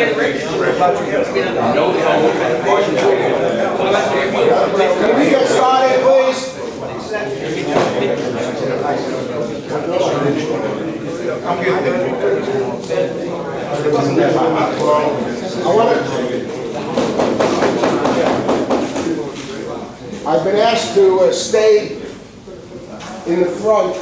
Can we get started, please? I've been asked to stay in the front,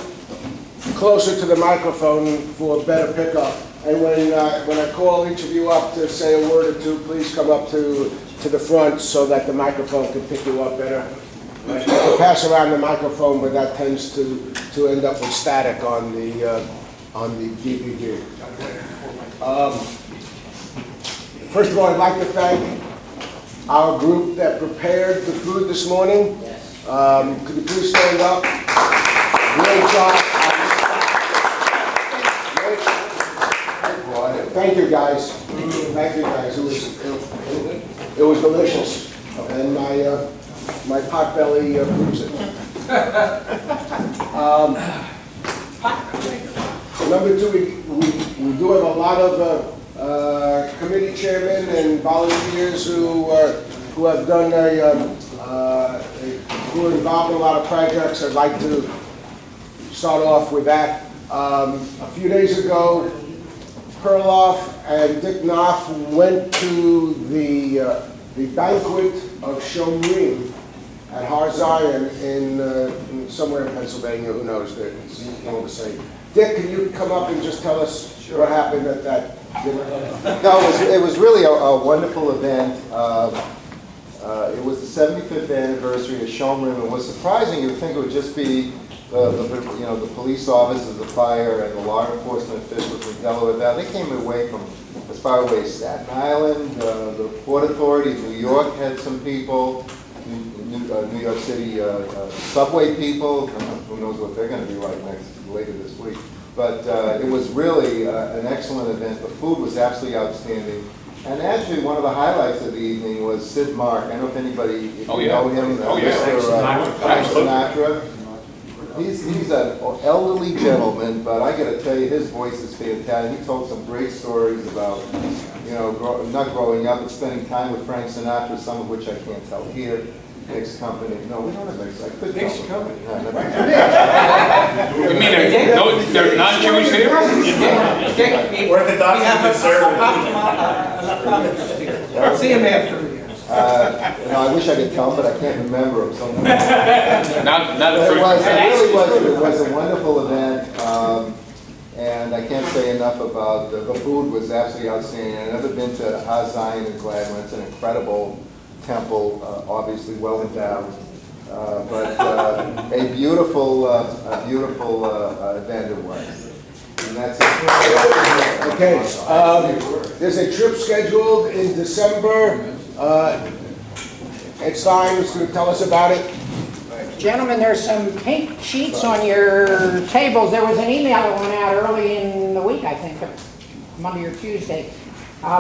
closer to the microphone for better pickup. And when I call each of you up to say a word or two, please come up to the front so that the microphone can pick you up better. I can pass around the microphone, but that tends to end up with static on the DVD. First of all, I'd like to thank our group that prepared the food this morning. Could you please stand up? Great job. Thank you, guys. Thank you, guys. It was delicious, and my pot belly proves it. Number two, we do have a lot of committee chairmen and volunteers who have done who are involved in a lot of projects. I'd like to start off with that. A few days ago, Perloff and Dick Knopf went to the banquet of Shomrim at Har Zion in somewhere in Pennsylvania. Who knows? It's all the same. Dick, can you come up and just tell us what happened at that dinner? No, it was really a wonderful event. It was the 75th anniversary of Shomrim, and what's surprising, you would think it would just be the police officers, the fire, and the law enforcement officials from Delaware. They came away from as far away as Staten Island, the Port Authority of New York had some people, New York City subway people. Who knows what they're going to be like later this week. But it was really an excellent event. The food was absolutely outstanding. And actually, one of the highlights of the evening was Sid Mark. I don't know if anybody know him. Mr. Sinatra. He's an elderly gentleman, but I got to tell you, his voice is fantastic. He told some great stories about, not growing up and spending time with Frank Sinatra, some of which I can't tell here. Nick's company. No, we don't have Nick's. I could tell Nick's company. No, never mind. You mean they're non-Jewish here? We're the document See him after. I wish I could tell him, but I can't remember him. So it was a wonderful event, and I can't say enough about the food was absolutely outstanding. I've never been to Har Zion in Gladwin. It's an incredible temple, obviously well endowed, but a beautiful event it was. And that's it. Okay. There's a trip scheduled in December. Ed Stein's going to tell us about it. Gentlemen, there's some pink sheets on your tables. There was an email that went out early in the week, I think, Monday or Tuesday.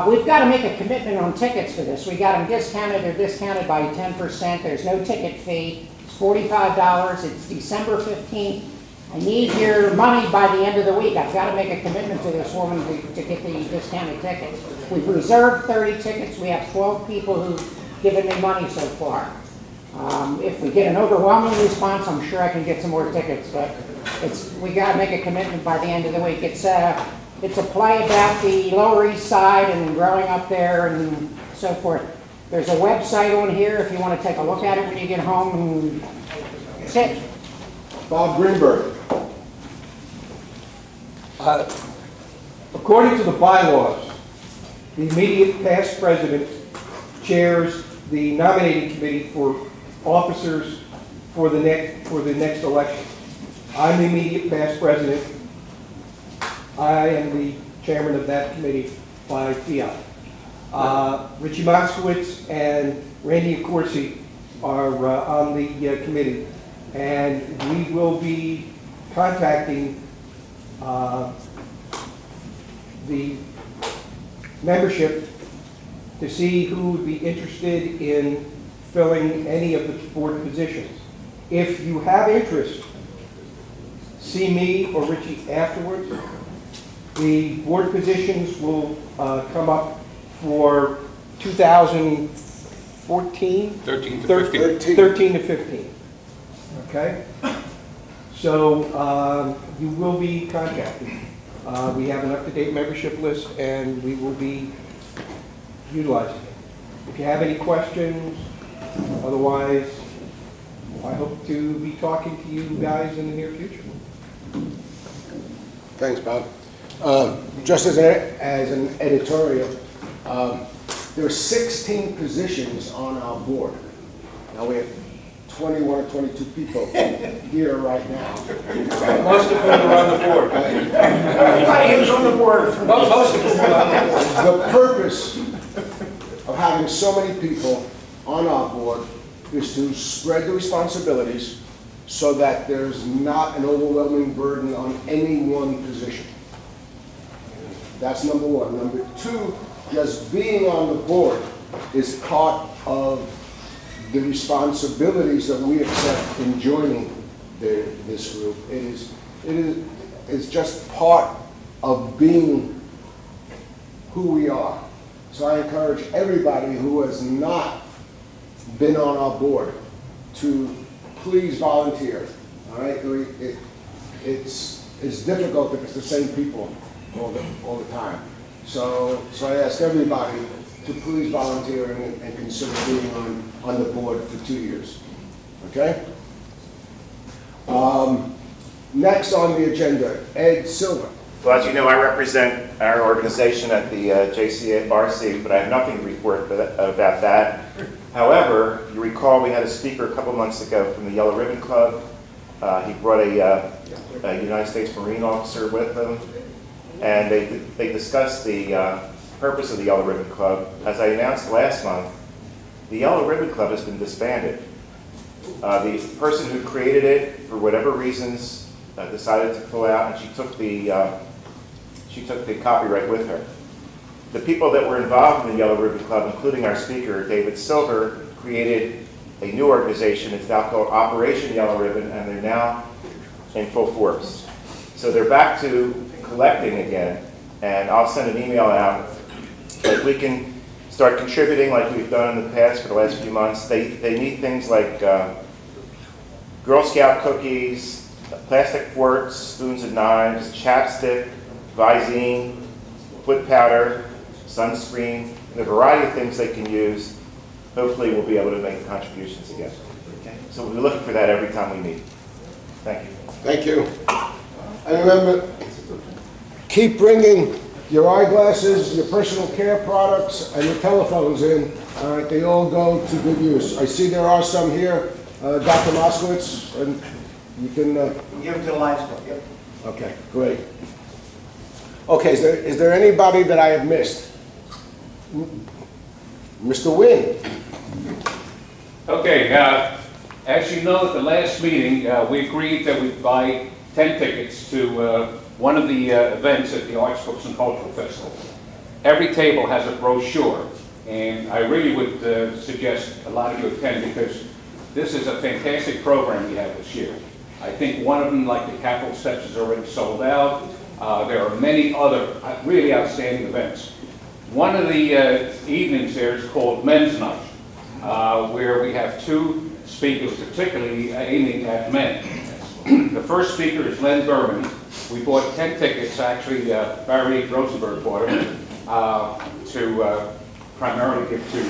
We've got to make a commitment on tickets for this. We got them discounted. They're discounted by 10%. There's no ticket fee. It's $45. It's December 15th. I need your money by the end of the week. I've got to make a commitment to this woman to get the discounted tickets. We've reserved 30 tickets. We have 12 people who've given me money so far. If we get an overwhelming response, I'm sure I can get some more tickets. But we got to make a commitment by the end of the week. It's a play about the Lower East Side and growing up there and so forth. There's a website on here if you want to take a look at it when you get home. And that's it. Bob Greenberg. According to the bylaws, the immediate past president chairs the nominating committee for officers for the next election. I'm the immediate past president. I am the chairman of that committee by fiat. Richie Moskowitz and Randy Accorsi are on the committee, and we will be contacting the membership to see who would be interested in filling any of the board positions. If you have interest, see me or Richie afterwards. The board positions will come up for 2014? 13 to 15. 13 to 15. Okay? So you will be contacted. We have an up-to-date membership list, and we will be utilizing it. If you have any questions, otherwise, I hope to be talking to you guys in the near future. Thanks, Bob. Just as an editorial, there are 16 positions on our board. Now we have 21 or 22 people here right now. Most of them are on the board. Everybody who's on the board. Most of them are on the board. The purpose of having so many people on our board is to spread the responsibilities so that there's not an overwhelming burden on any one position. That's number one. Number two, just being on the board is part of the responsibilities that we accept in joining this group. It's just part of being who we are. So I encourage everybody who has not been on our board to please volunteer. All right, it's difficult if it's the same people all the time. So I ask everybody to please volunteer and consider being on the board for 2 years. Okay? Next on the agenda, Ed Silver. Well, as you know, I represent our organization at the JCRC, but I have nothing to report about that. However, you recall we had a speaker a couple months ago from the Yellow Ribbon Club. He brought a United States Marine officer with him, and they discussed the purpose of the Yellow Ribbon Club. As I announced last month, the Yellow Ribbon Club has been disbanded. The person who created it, for whatever reasons, decided to pull out, and she took the copyright with her. The people that were involved in the Yellow Ribbon Club, including our speaker, David Silver, created a new organization. It's now called Operation Yellow Ribbon, and they're now in full force. So they're back to collecting again, and I'll send an email out. If we can start contributing like we've done in the past for the last few months. They need things like Girl Scout cookies, plastic forks, spoons and knives, chapstick, Visine, foot powder, sunscreen, and a variety of things they can use. Hopefully we'll be able to make contributions again. Okay. So we'll be looking for that every time we meet. Thank you. Thank you. And remember, keep bringing your eyeglasses, your personal care products, and your telephones in. All right, they all go to good use. I see there are some here, Dr. Moskowitz, and you can... Give them to the Lions Club, yep. Okay, great. Okay, is there anybody that I have missed? Mr. Wynn? Okay, as you know, at the last meeting, we agreed that we'd buy 10 tickets to one of the events at the Arts, Books, and Cultural Festival. Every table has a brochure, and I really would suggest a lot of you attend because this is a fantastic program we have this year. I think one of them, like the Capitol Steps, is already sold out. There are many other really outstanding events. One of the evenings there is called Men's Night, where we have two speakers particularly aiming at men. The first speaker is Len Berman. We bought 10 tickets, actually Barry Rosenberg bought them, to primarily give to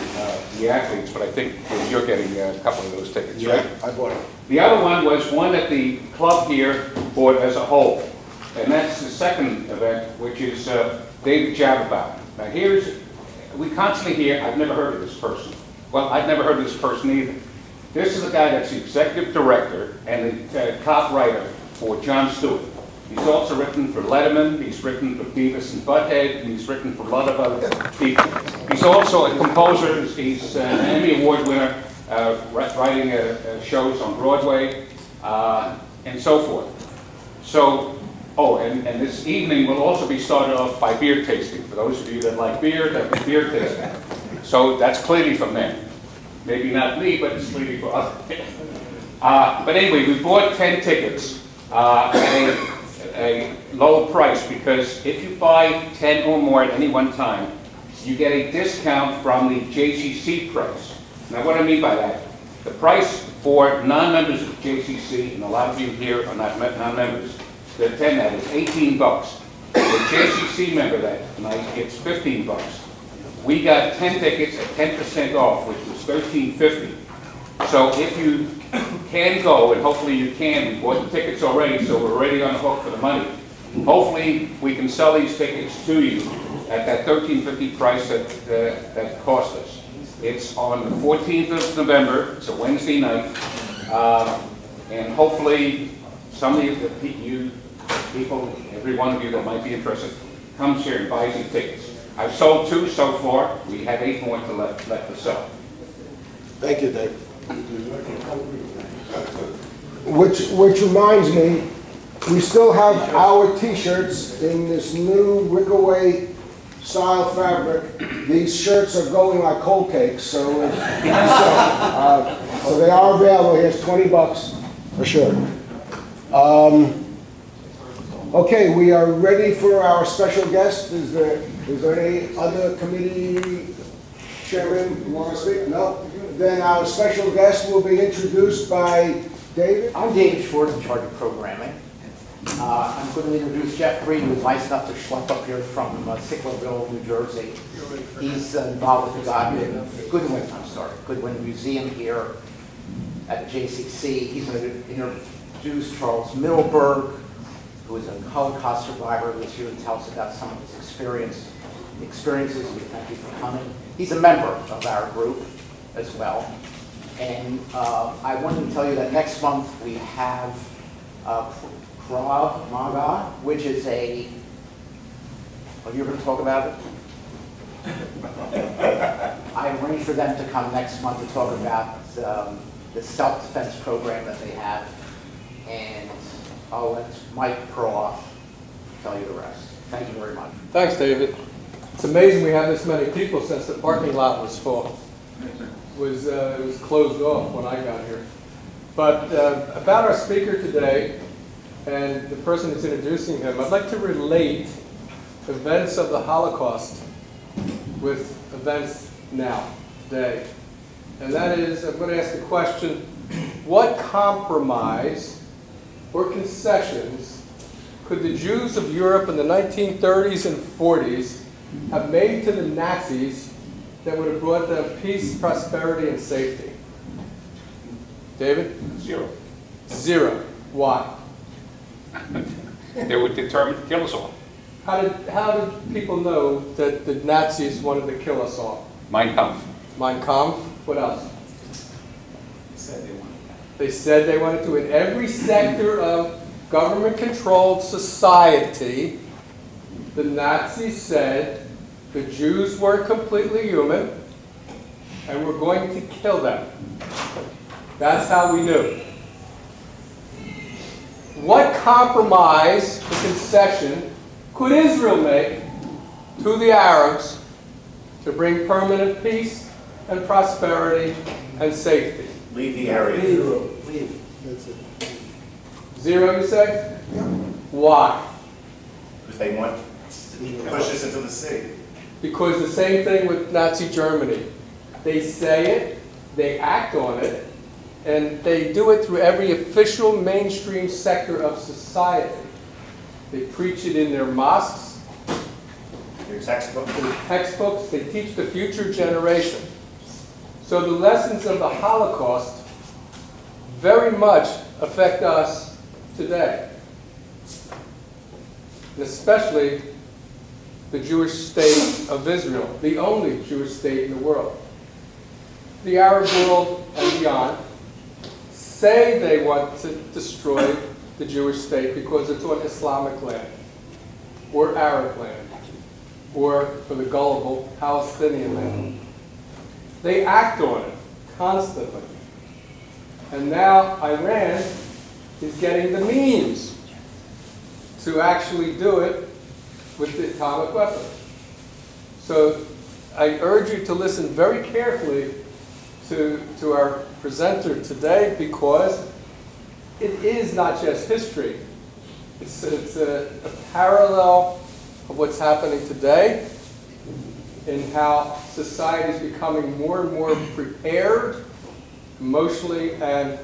the athletes, but I think you're getting a couple of those tickets, right? Yeah, I bought it. The other one was one that the club here bought as a whole, and that's the second event, which is David Jababout. Now we constantly hear, I've never heard of this person. Well, I've never heard of this person either. This is a guy that's the executive director and the top writer for Jon Stewart. He's also written for Letterman, he's written for Beavis and Butthead, and he's written for a lot of other people. He's also a composer, he's an Emmy Award winner, writing shows on Broadway, and so forth. So, and this evening will also be started off by beer tasting. For those of you that like beer, there'll be beer tasting. So that's clearly for men. Maybe not me, but it's clearly for others. But anyway, we bought 10 tickets at a low price because if you buy 10 or more at any one time, you get a discount from the JCC price. Now, what I mean by that, the price for non-members of JCC, and a lot of you here are not non-members, that attend that is $18. The JCC member that night gets $15. We got 10 tickets at 10% off, which was $13.50. So if you can go, and hopefully you can, we bought the tickets already, so we're already on the hook for the money. Hopefully we can sell these tickets to you at that $13.50 price that cost us. It's on the 14th of November, it's a Wednesday night, and hopefully some of you people, every one of you that might be interested, comes here and buys these tickets. I've sold 2 so far. We have 8 more to left to sell. Thank you, Dave. Which reminds me, we still have our T-shirts in this new Wickaway style fabric. These shirts are going like cold cakes, so they are available. Here's $20 for sure. Okay, we are ready for our special guest. Is there any other committee chairman who want to speak? No? Then our special guest will be introduced by David. I'm David Schwartz, in charge of programming. I'm going to introduce Jeff Green, who was nice enough to schlep up here from Sicklerville, New Jersey. He's involved with the Goodwin Museum here at JCC. He's going to introduce Charles Middleberg, who is a Holocaust survivor, who's here to tell us about some of his experiences. We thank you for coming. He's a member of our group as well. And I wanted to tell you that next month we have Krav Maga, which is a, are you going to talk about it? I arranged for them to come next month to talk about the self-defense program that they have. And I'll let Mike Perloff tell you the rest. Thank you very much. Thanks, David. It's amazing we have this many people since the parking lot was full. It was closed off when I got here. But about our speaker today and the person who's introducing him, I'd like to relate events of the Holocaust with events now, today. And that is, I'm going to ask the question, what compromise or concessions could the Jews of Europe in the 1930s and 40s have made to the Nazis that would have brought them peace, prosperity, and safety? David? 0. 0. Why? They were determined to kill us all. How did people know that the Nazis wanted to kill us all? Mein Kampf. Mein Kampf. What else? They said they wanted to. In every sector of government-controlled society, the Nazis said the Jews weren't completely human and we're going to kill them. That's how we knew. What compromise or concession could Israel make to the Arabs to bring permanent peace and prosperity and safety? Leave the area. Leave. That's it. 0, you say? Why? Because they want to push us into the sea. Because the same thing with Nazi Germany. They say it, they act on it, and they do it through every official mainstream sector of society. They preach it in their mosques, Your textbook. their textbooks, they teach the future generation. So the lessons of the Holocaust very much affect us today, and especially the Jewish state of Israel, the only Jewish state in the world. The Arab world and beyond say they want to destroy the Jewish state because it's on Islamic land, or Arab land, or, for the gullible, Palestinian land. They act on it constantly. And now Iran is getting the means to actually do it with the atomic weapon. So I urge you to listen very carefully to our presenter today, because it is not just history. It's a parallel of what's happening today in how society is becoming more and more prepared emotionally and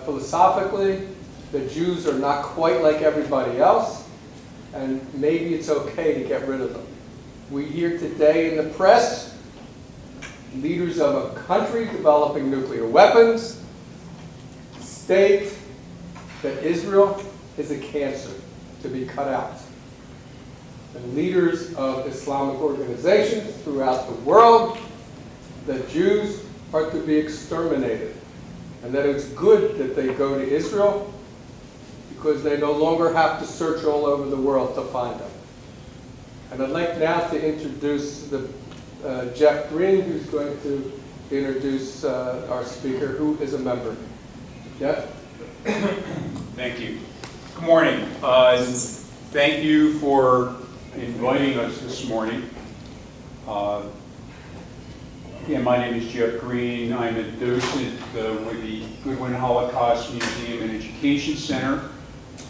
philosophically. The Jews are not quite like everybody else, and maybe it's okay to get rid of them. We hear today in the press leaders of a country developing nuclear weapons state that Israel is a cancer to be cut out. And leaders of Islamic organizations throughout the world that Jews are to be exterminated, and that it's good that they go to Israel because they no longer have to search all over the world to find them. And I'd like now to introduce Jeff Green, who's going to introduce our speaker, who is a member. Jeff? Thank you. Good morning. Thank you for inviting us this morning. My name is Jeff Green. I'm a docent with the Goodwin Holocaust Museum and Education Center,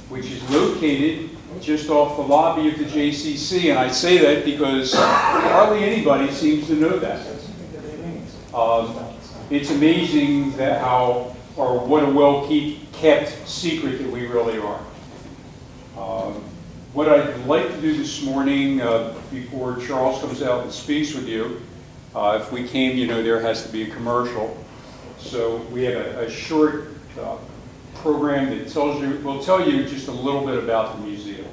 which is located just off the lobby of the JCC. And I say that because hardly anybody seems to know that. It's amazing that what a well-kept secret that we really are. What I'd like to do this morning, before Charles comes out and speaks with you, if we came, there has to be a commercial. So we have a short program that will tell you just a little bit about the museum.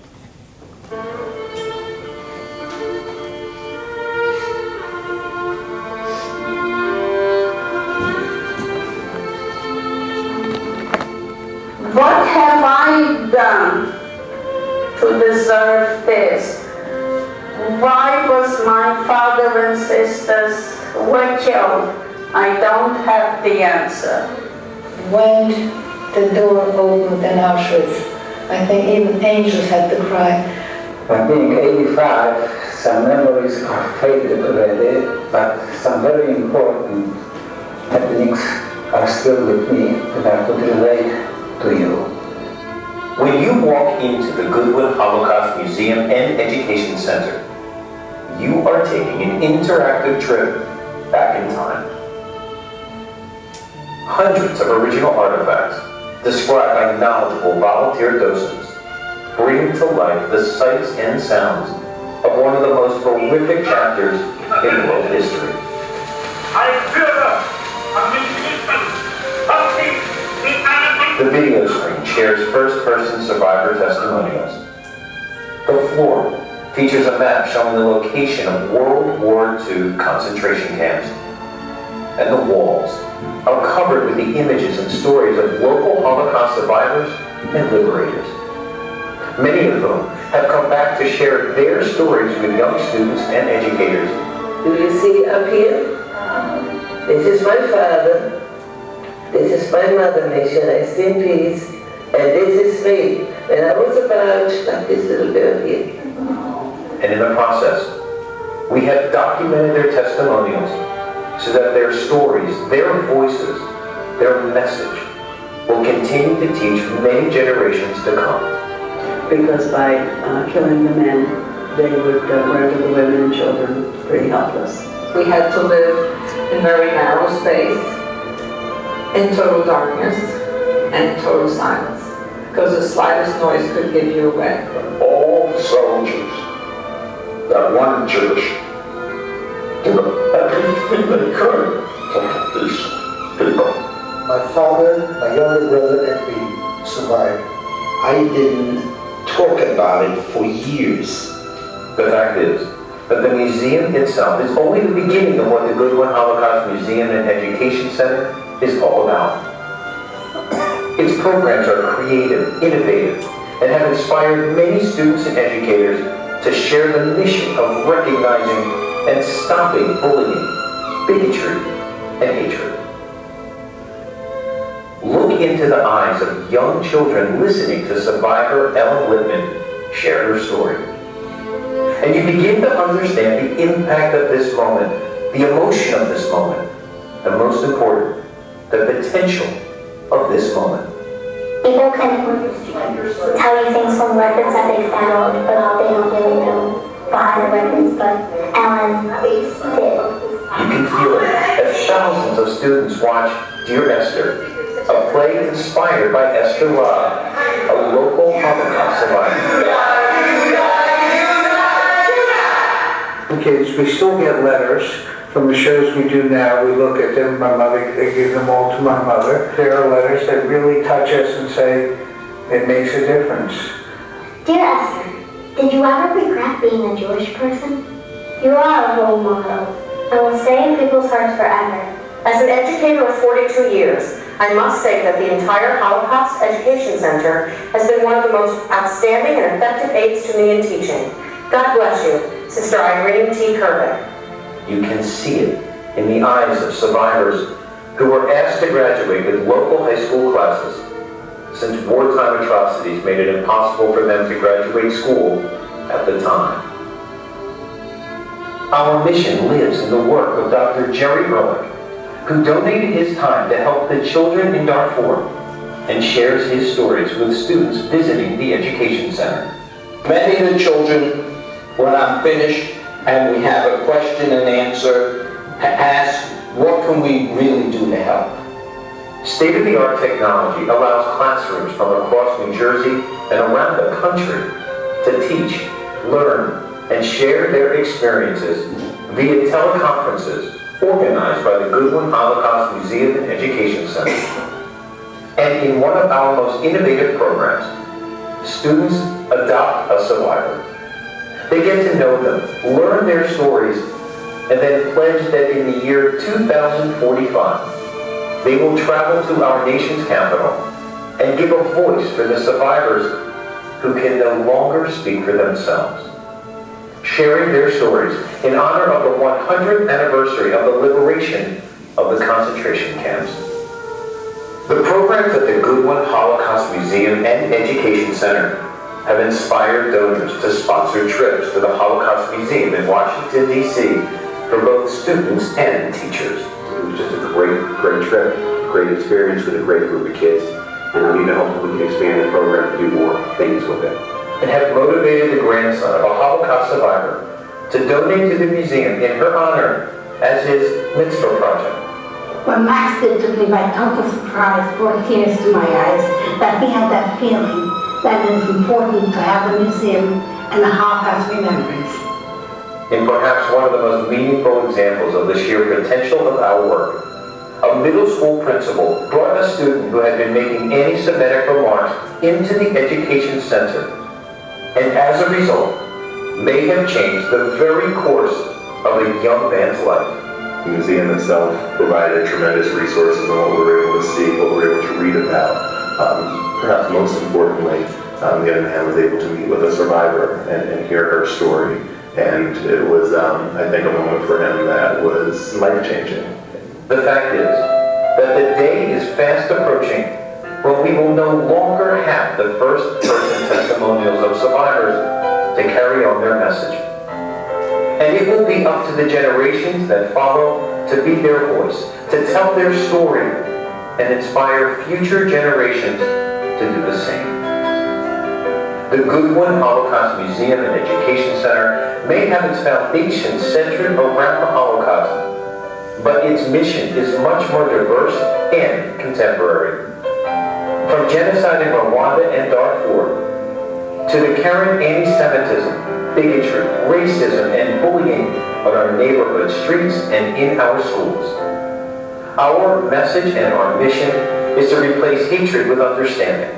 What have I done to deserve this? Why was my father and sisters were killed? I don't have the answer. When the door opened in Auschwitz, I think even angels had to cry. By being 85, some memories are faded already, but some very important happenings are still with me that I could relate to you. When you walk into the Goodwin Holocaust Museum and Education Center, you are taking an interactive trip back in time. Hundreds of original artifacts described by knowledgeable volunteer docents bring to life the sights and sounds of one of the most horrific chapters in world history. The video screen shares first-person survivor testimonials. The floor features a map showing the location of World War II concentration camps. And the walls are covered with the images and stories of local Holocaust survivors and liberators, many of whom have come back to share their stories with young students and educators. Do you see up here? This is my father. This is my mother, may she rest in peace. And this is me. When I was about like this little girl here. And in the process, we have documented their testimonials so that their stories, their voices, their message will continue to teach many generations to come. Because by killing the men, they would render the women and children pretty helpless. We had to live in very narrow space, in total darkness, and in total silence. Because the slightest noise could give you away. All the soldiers that weren't Jewish did everything they could to help these people. My father, my younger brother, and me survived. I didn't talk about it for years. The fact is that the museum itself is only the beginning of what the Goodwin Holocaust Museum and Education Center is all about. Its programs are creative, innovative, and have inspired many students and educators to share the mission of recognizing and stopping bullying, bigotry, and hatred. Look into the eyes of young children listening to survivor Ellen Lippman share her story. And you begin to understand the impact of this moment, the emotion of this moment, and most important, the potential of this moment. People can tell you things from records that they found, but they don't really know behind the weapons, but Ellen did. You can feel it as thousands of students watch Dear Esther, a play inspired by Esther Love, a local Holocaust survivor. Kids, we still get letters from the shows we do now. We look at them, my mother, I give them all to my mother. There are letters that really touch us and say, it makes a difference. Dear Esther, did you ever regret being a Jewish person? You are a role model and will stay in people's hearts forever. As an educator of 42 years, I must say that the entire Holocaust Education Center has been one of the most outstanding and effective aids to me in teaching. God bless you, Sister Irene T. Kervick. You can see it in the eyes of survivors who were asked to graduate with local high school classes, since wartime atrocities made it impossible for them to graduate school at the time. Our mission lives in the work of Dr. Jerry Ehrlich, who donated his time to help the children in Darfur and shares his stories with students visiting the Education Center. Many of the children, when I'm finished and we have a question and answer, ask, what can we really do to help? State-of-the-art technology allows classrooms from across New Jersey and around the country to teach, learn, and share their experiences via teleconferences organized by the Goodwin Holocaust Museum and Education Center. And in one of our most innovative programs, students adopt a survivor. They get to know them, learn their stories, and then pledge that in the year 2045, they will travel to our nation's capital and give a voice for the survivors who can no longer speak for themselves, sharing their stories in honor of the 100th anniversary of the liberation of the concentration camps. The programs at the Goodwin Holocaust Museum and Education Center have inspired donors to sponsor trips to the Holocaust Museum in Washington, D.C. for both students and teachers. It was just a great trip, great experience with a great group of kids, and I need to hope we can expand the program to do more things with it. And have motivated the grandson of a Holocaust survivor to donate to the museum in her honor as his mitzvah project. When Max did to me, my total surprise brought tears to my eyes that he had that feeling that it is important to have a museum and a Holocaust remembrance. In perhaps one of the most meaningful examples of the sheer potential of our work, a middle school principal brought a student who had been making anti-Semitic remarks into the education center, and as a result, may have changed the very course of a young man's life. The museum itself provided tremendous resources on what we were able to see, what we were able to read about. Perhaps most importantly, the young man was able to meet with a survivor and hear her story. And it was, I think, a moment for him that was life-changing. The fact is that the day is fast approaching when we will no longer have the first-person testimonials of survivors to carry on their message. And it will be up to the generations that follow to be their voice, to tell their story, and inspire future generations to do the same. The Goodwin Holocaust Museum and Education Center may have its foundation centered around the Holocaust, but its mission is much more diverse and contemporary. From genocide in Rwanda and Darfur, to the current anti-Semitism, bigotry, racism, and bullying on our neighborhood streets and in our schools. Our message and our mission is to replace hatred with understanding.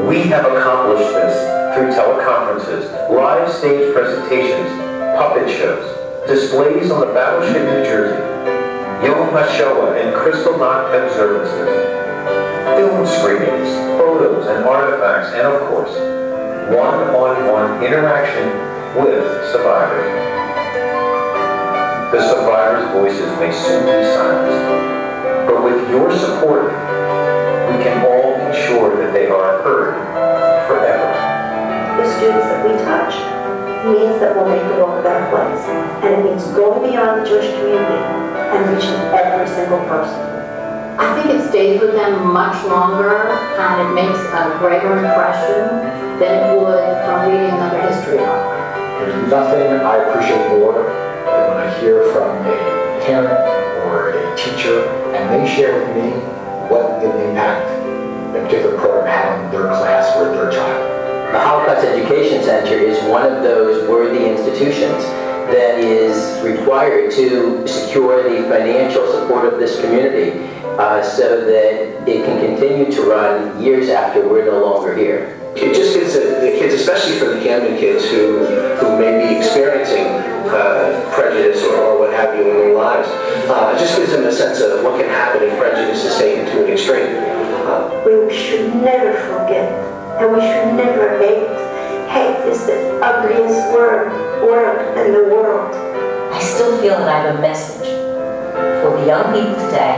We have accomplished this through teleconferences, live stage presentations, puppet shows, displays on the battleship New Jersey, Yom HaShoah and Kristallnacht observances, film screenings, photos and artifacts, and of course, one-on-one interaction with survivors. The survivors' voices may soon be silenced, but with your support, we can all ensure that they are heard forever. The students that we touch means that we'll make the world a better place. And it means going beyond the Jewish community and reaching every single person. I think it stays with them much longer and it makes a greater impression than it would from reading another history book. There's nothing I appreciate more than when I hear from a parent or a teacher and they share with me what an impact a particular program had on their class or their child. The Holocaust Education Center is one of those worthy institutions that is required to secure the financial support of this community so that it can continue to run years after we're no longer here. It just gives the kids, especially for the Camden kids who may be experiencing prejudice or what have you in their lives, it just gives them a sense of what can happen if prejudice is taken to an extreme. We should never forget, and we should never hate. Hate is the ugliest word in the world. I still feel that I have a message for the young people today,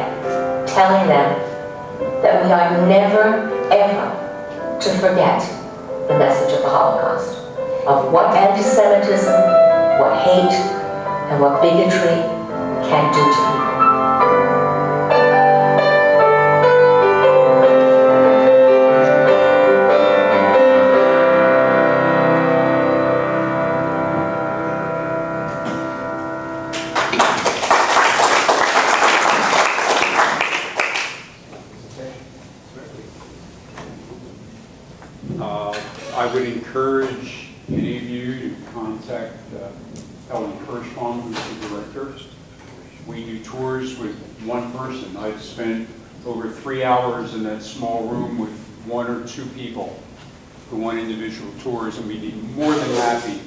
telling them that we are never, ever to forget the message of the Holocaust, of what anti-Semitism, what hate, and what bigotry can do to people. I would encourage any of you to contact Ellen Kirschbaum, who's the director. We do tours with one person. I've spent over 3 hours in that small room with 1 or 2 people who want individual tours, and we'd be more than happy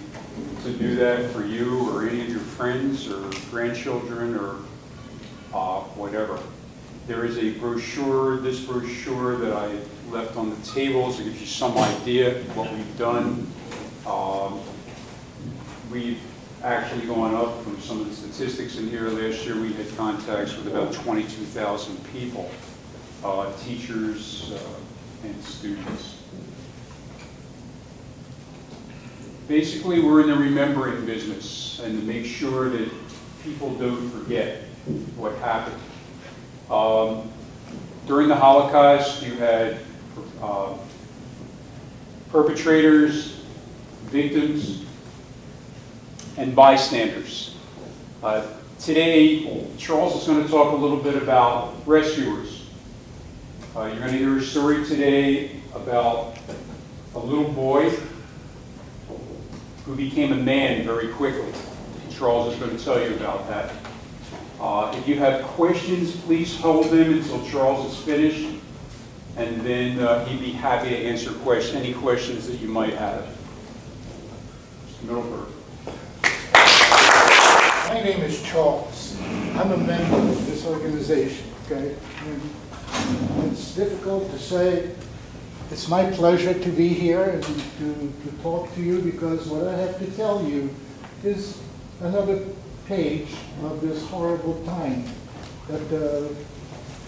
to do that for you or any of your friends or grandchildren or whatever. There is a brochure, this brochure that I left on the table to give you some idea of what we've done. We've actually gone up from some of the statistics in here. Last year we had contacts with about 22,000 people, teachers and students. Basically, we're in the remembering business and to make sure that people don't forget what happened. During the Holocaust, you had perpetrators, victims, and bystanders. Today, Charles is going to talk a little bit about rescuers. You're going to hear a story today about a little boy who became a man very quickly. Charles is going to tell you about that. If you have questions, please hold them until Charles is finished, and then he'd be happy to answer any questions that you might have. Mr. Middleberg. My name is Charles. I'm a member of this organization, okay? And it's difficult to say. It's my pleasure to be here and to talk to you, because what I have to tell you is another page of this horrible time that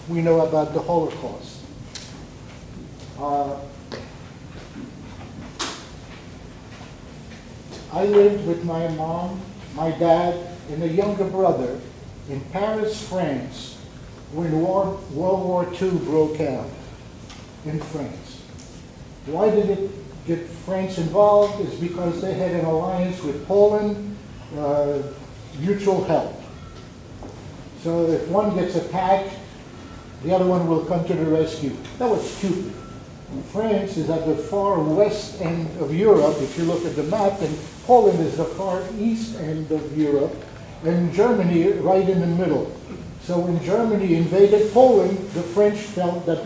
we know about the Holocaust. I lived with my mom, my dad, and a younger brother in Paris, France, when World War II broke out in France. Why did it get France involved? Is because they had an alliance with Poland, mutual help. So if one gets attacked, the other one will come to the rescue. That was stupid. France is at the far west end of Europe, if you look at the map, and Poland is the far east end of Europe, and Germany right in the middle. So when Germany invaded Poland, the French felt that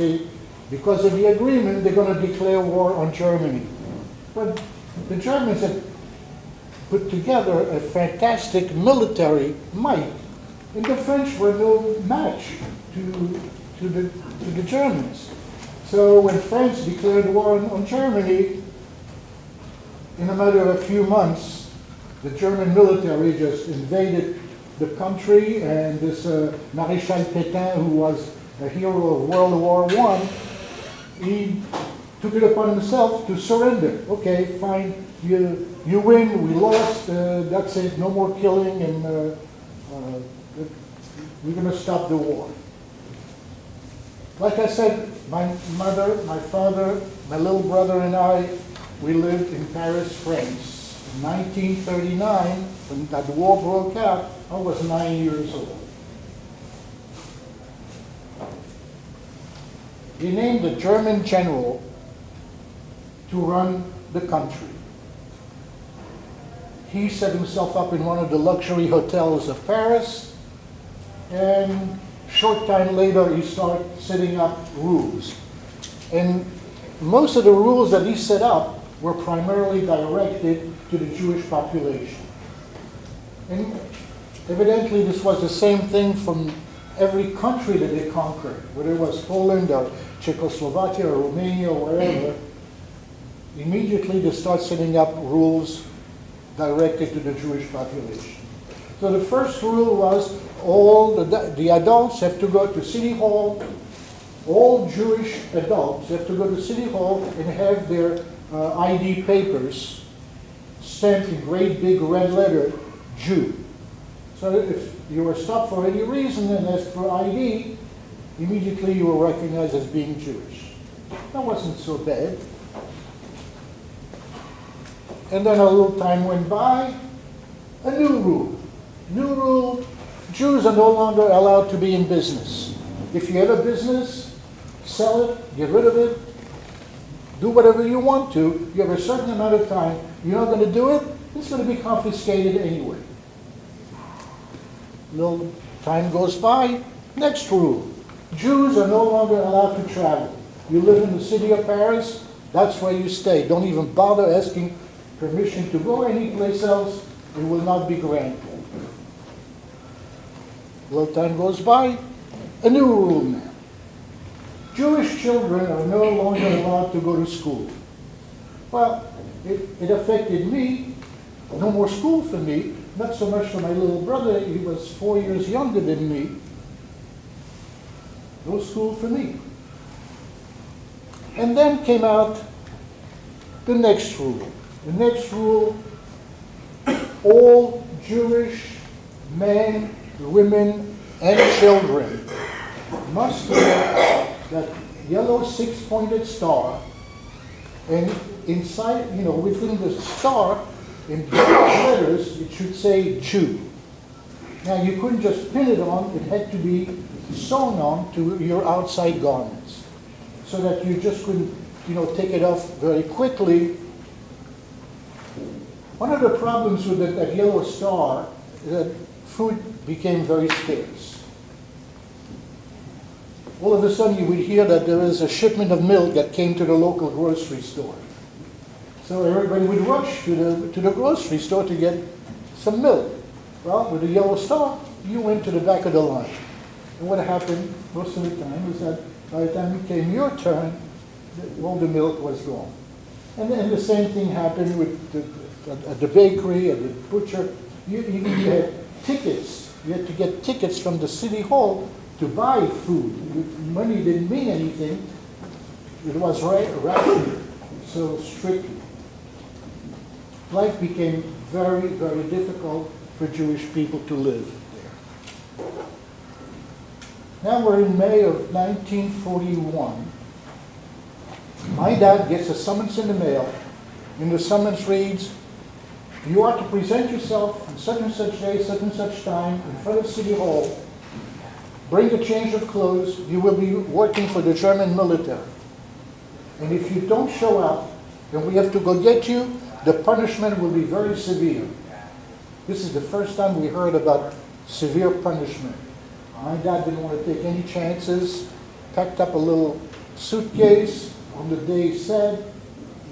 because of the agreement, they're going to declare war on Germany. But the Germans had put together a fantastic military might, and the French were no match to the Germans. So when France declared war on Germany, in a matter of a few months, the German military just invaded the country, and this Maréchal Pétain, who was a hero of World War I, he took it upon himself to surrender. Okay, fine, you win, we lost, that's it, no more killing, and we're going to stop the war. Like I said, my mother, my father, my little brother and I, we lived in Paris, France. 1939, when that war broke out, I was 9 years old. He named a German general to run the country. He set himself up in one of the luxury hotels of Paris, and short time later he started setting up rules. And most of the rules that he set up were primarily directed to the Jewish population. And evidently this was the same thing from every country that they conquered, whether it was Poland or Czechoslovakia or Romania or wherever. Immediately they start setting up rules directed to the Jewish population. So the first rule was all the adults have to go to City Hall. All Jewish adults have to go to City Hall and have their ID papers stamped in great big red letter, Jew. So if you were stopped for any reason and asked for ID, immediately you were recognized as being Jewish. That wasn't so bad. And then a little time went by, a new rule. New rule, Jews are no longer allowed to be in business. If you have a business, sell it, get rid of it, do whatever you want to. You have a certain amount of time. You're not going to do it, it's going to be confiscated anyway. Little time goes by, next rule. Jews are no longer allowed to travel. You live in the city of Paris, that's where you stay. Don't even bother asking permission to go anyplace else, it will not be granted. A little time goes by, a new rule now. Jewish children are no longer allowed to go to school. Well, it affected me. No more school for me, not so much for my little brother, he was 4 years younger than me. No school for me. And then came out the next rule. The next rule, all Jewish men, women, and children must wear that yellow six-pointed star, and inside, within the star, in big letters, it should say Jew. Now, you couldn't just pin it on, it had to be sewn on to your outside garments, so that you just couldn't, take it off very quickly. One of the problems with that yellow star is that food became very scarce. All of a sudden you would hear that there was a shipment of milk that came to the local grocery store. So everybody would rush to the grocery store to get some milk. Well, with the yellow star, you went to the back of the line. And what happened most of the time was that by the time it came your turn, all the milk was gone. And then the same thing happened at the bakery, at the butcher. You had tickets. You had to get tickets from the city hall to buy food. Money didn't mean anything. It was rationed so strictly. Life became very, very difficult for Jewish people to live there. Now we're in May of 1941. My dad gets a summons in the mail, and the summons reads, "You are to present yourself on such and such day, such and such time, in front of City Hall. Bring a change of clothes. You will be working for the German military. And if you don't show up, and we have to go get you, the punishment will be very severe." This is the first time we heard about severe punishment. My dad didn't want to take any chances, packed up a little suitcase on the day he said,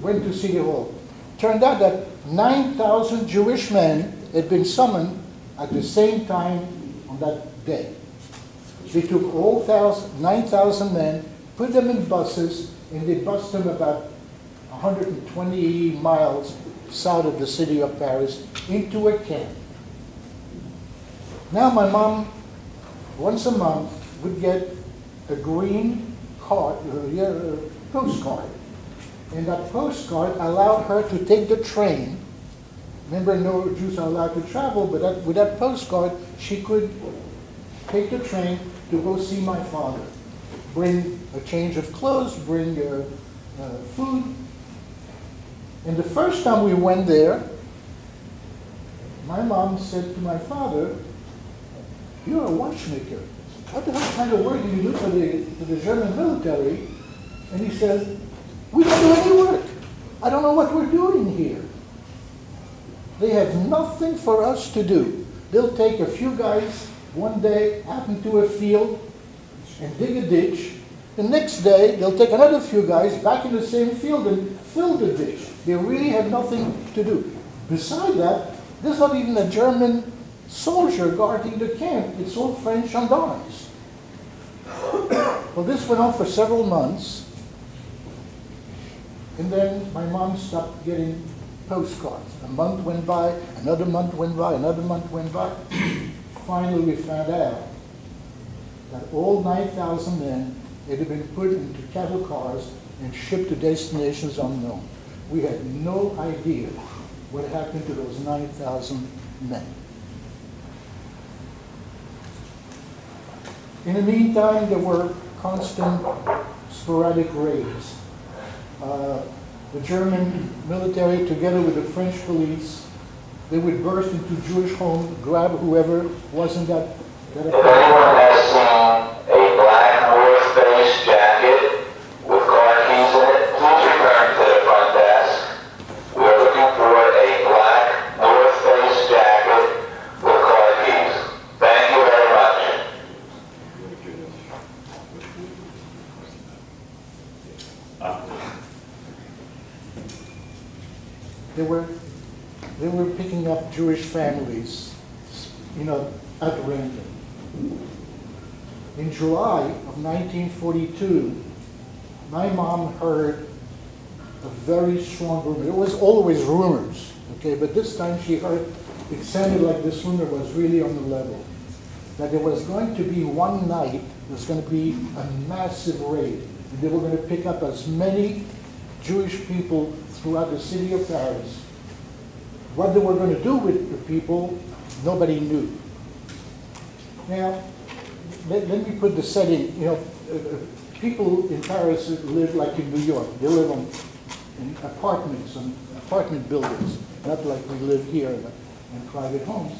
went to City Hall. Turned out that 9,000 Jewish men had been summoned at the same time on that day. They took all 9,000 men, put them in buses, and they bussed them about 120 miles south of the city of Paris into a camp. Now my mom, once a month, would get a green postcard. And that postcard allowed her to take the train. Remember, no Jews are allowed to travel, but with that postcard, she could take the train to go see my father. Bring a change of clothes, bring food. And the first time we went there, my mom said to my father, "You're a watchmaker. What the hell kind of work do you do for the German military?" And he said, "We don't do any work. I don't know what we're doing here. They have nothing for us to do. They'll take a few guys one day out into a field and dig a ditch. The next day, they'll take another few guys back in the same field and fill the ditch. They really have nothing to do. Besides that, there's not even a German soldier guarding the camp. It's all French gendarmes." Well, this went on for several months. And then my mom stopped getting postcards. A month went by, another month went by, another month went by. Finally, we found out that all 9,000 men had been put into cattle cars and shipped to destinations unknown. We had no idea what happened to those 9,000 men. In the meantime, there were constant sporadic raids. The German military, together with the French police, they would burst into Jewish homes, grab whoever wasn't that. If anyone has seen a black North Face jacket with car keys in it, please return to the front desk. We are looking for a black North Face jacket with car keys. Thank you very much. They were picking up Jewish families, at random. In July of 1942, my mom heard a very strong rumor. It was always rumors, okay, but this time she heard, it sounded like this rumor was really on the level, that there was going to be one night, there's going to be a massive raid, and they were going to pick up as many Jewish people throughout the city of Paris. What they were going to do with the people, nobody knew. Now, let me put the setting. People in Paris live like in New York. They live in apartments, and apartment buildings, not like we live here in private homes.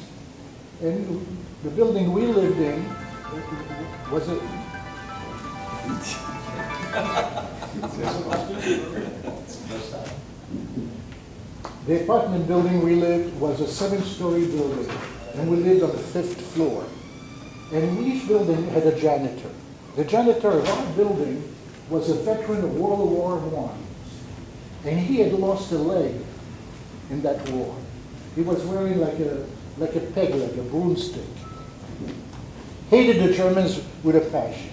And the building we lived in was a... The apartment building we lived was a 7-story building, and we lived on the 5th floor. And each building had a janitor. The janitor of our building was a veteran of World War I, and he had lost a leg in that war. He was wearing like a peg leg, a broomstick. Hated the Germans with a passion.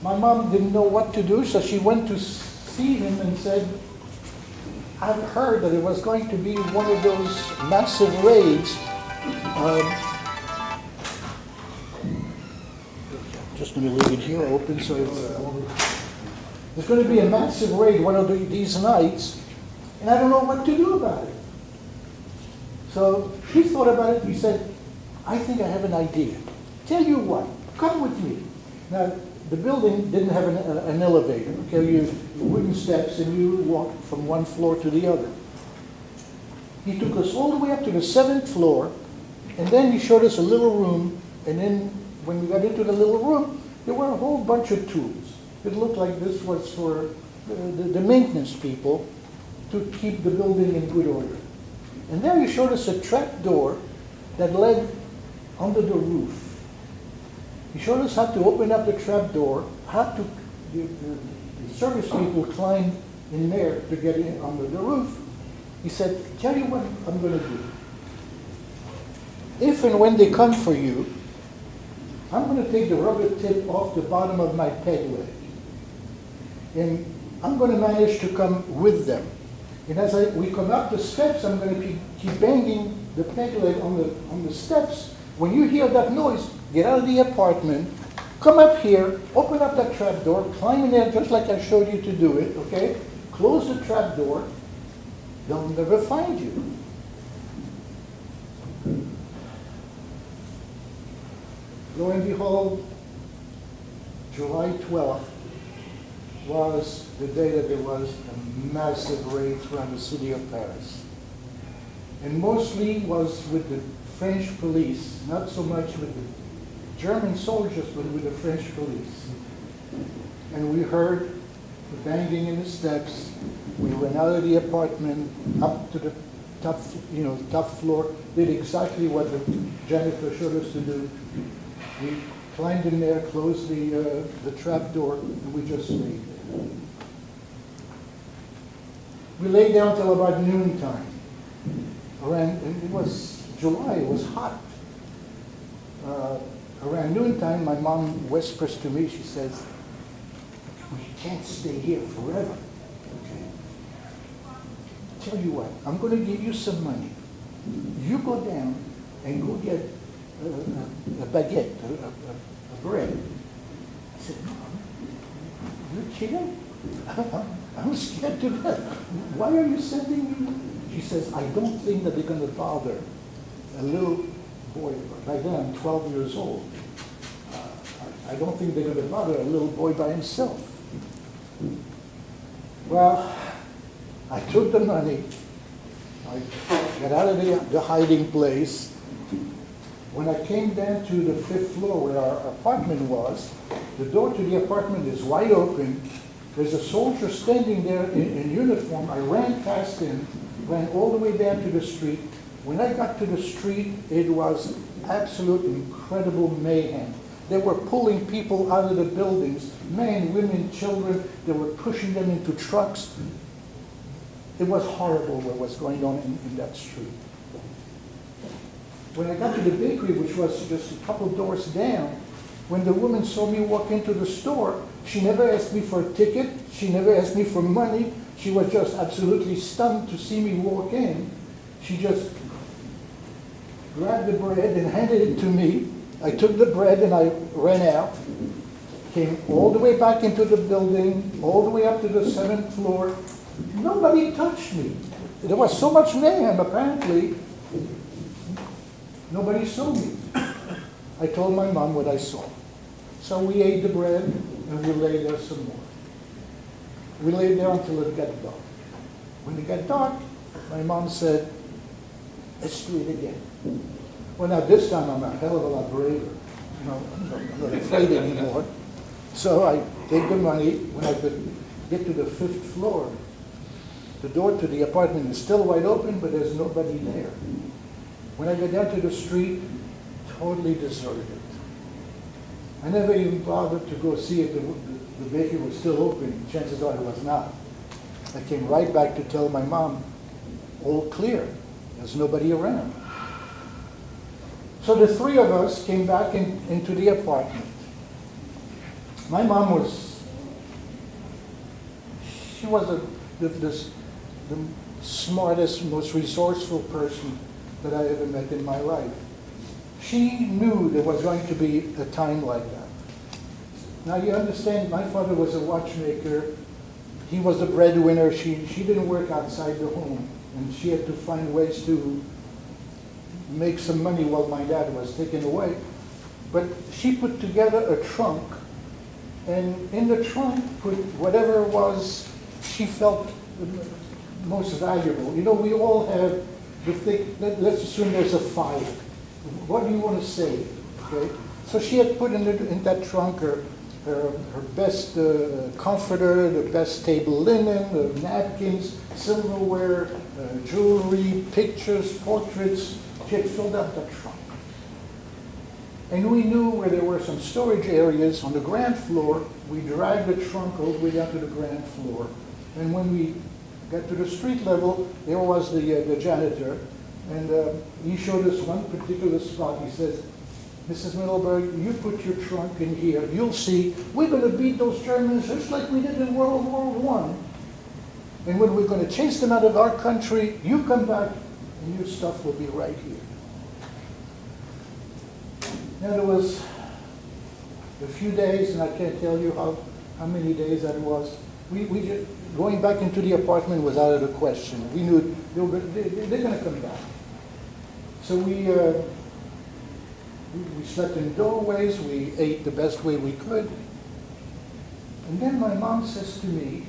My mom didn't know what to do, so she went to see him and said, "I've heard that it was going to be one of those massive raids. Just going to leave it here open so there's going to be a massive raid one of these nights, and I don't know what to do about it." So he thought about it. He said, "I think I have an idea. Tell you what, come with me." Now, the building didn't have an elevator, okay? You wooden steps and you walk from one floor to the other. He took us all the way up to the 7th floor, and then he showed us a little room, and then when we got into the little room, there were a whole bunch of tools. It looked like this was for the maintenance people to keep the building in good order. And then he showed us a trap door that led under the roof. He showed us how to open up the trap door, how to, the service people climbed in there to get in under the roof. He said, "Tell you what I'm going to do. If and when they come for you, I'm going to take the rubber tip off the bottom of my peg leg. And I'm going to manage to come with them. And as we come up the steps, I'm going to keep banging the peg leg on the steps. When you hear that noise, get out of the apartment, come up here, open up that trap door, climb in there just like I showed you to do it, okay? Close the trap door, they'll never find you." Lo and behold, July 12th was the day that there was a massive raid throughout the city of Paris. and mostly was with the French police, not so much with the German soldiers, but with the French police. And we heard the banging in the steps. We went out of the apartment, up to the top, top floor, did exactly what the janitor showed us to do. We climbed in there, closed the trap door, and we just laid there. We lay down till about noontime. And it was July, it was hot. Around noontime, my mom whispers to me, she says, "We can't stay here forever. Okay? Tell you what, I'm going to give you some money. You go down and go get a baguette, a bread." I said, "Mom, you're kidding? I'm scared to death. Why are you sending me?" She says, "I don't think that they're going to bother a little boy." By then, I'm 12 years old. I don't think they're going to bother a little boy by himself. Well, I took the money. I got out of the hiding place. When I came down to the 5th floor where our apartment was, the door to the apartment is wide open. There's a soldier standing there in uniform. I ran past him, ran all the way down to the street. When I got to the street, it was absolute incredible mayhem. They were pulling people out of the buildings, men, women, children. They were pushing them into trucks. It was horrible what was going on in that street. When I got to the bakery, which was just a couple doors down, when the woman saw me walk into the store, she never asked me for a ticket. She never asked me for money. She was just absolutely stunned to see me walk in. She just grabbed the bread and handed it to me. I took the bread and I ran out, came all the way back into the building, all the way up to the 7th floor. Nobody touched me. There was so much mayhem, apparently. Nobody saw me. I told my mom what I saw. So we ate the bread and we lay there some more. We lay there until it got dark. When it got dark, my mom said, "Let's do it again." Well, now this time I'm a hell of a lot braver. I'm not afraid anymore. So I take the money. When I get to the 5th floor, the door to the apartment is still wide open, but there's nobody there. When I go down to the street, totally deserted. I never even bothered to go see if the bakery was still open. Chances are it was not. I came right back to tell my mom, all clear. There's nobody around. So the 3 of us came back into the apartment. My mom was the smartest, most resourceful person that I ever met in my life. She knew there was going to be a time like that. Now you understand, my father was a watchmaker. He was the breadwinner. She didn't work outside the home, and she had to find ways to make some money while my dad was taken away. But she put together a trunk, and in the trunk put whatever was she felt most valuable. We all have the thing. Let's assume there's a fire. What do you want to save? Okay. So she had put in that trunk her best comforter, the best table linen, the napkins, silverware, jewelry, pictures, portraits. She had filled up the trunk. And we knew where there were some storage areas on the ground floor. We dragged the trunk all the way down to the ground floor. And when we got to the street level, there was the janitor. And he showed us one particular spot. He says, "Mrs. Middleberg, you put your trunk in here. You'll see, we're going to beat those Germans just like we did in World War I. And when we're going to chase them out of our country, you come back and your stuff will be right here." Now there was a few days, and I can't tell you how many days that was. Going back into the apartment was out of the question. We knew they're going to come back. So we slept in doorways. We ate the best way we could. And then my mom says to me,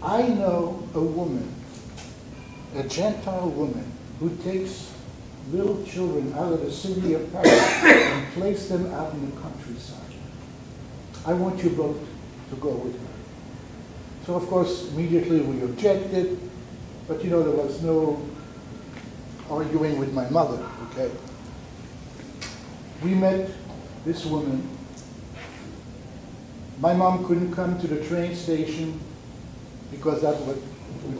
"I know a woman a Gentile woman who takes little children out of the city of Paris and place them out in the countryside. I want you both to go with her. So of course, immediately we objected, but there was no arguing with my mother, okay? We met this woman. My mom couldn't come to the train station because that would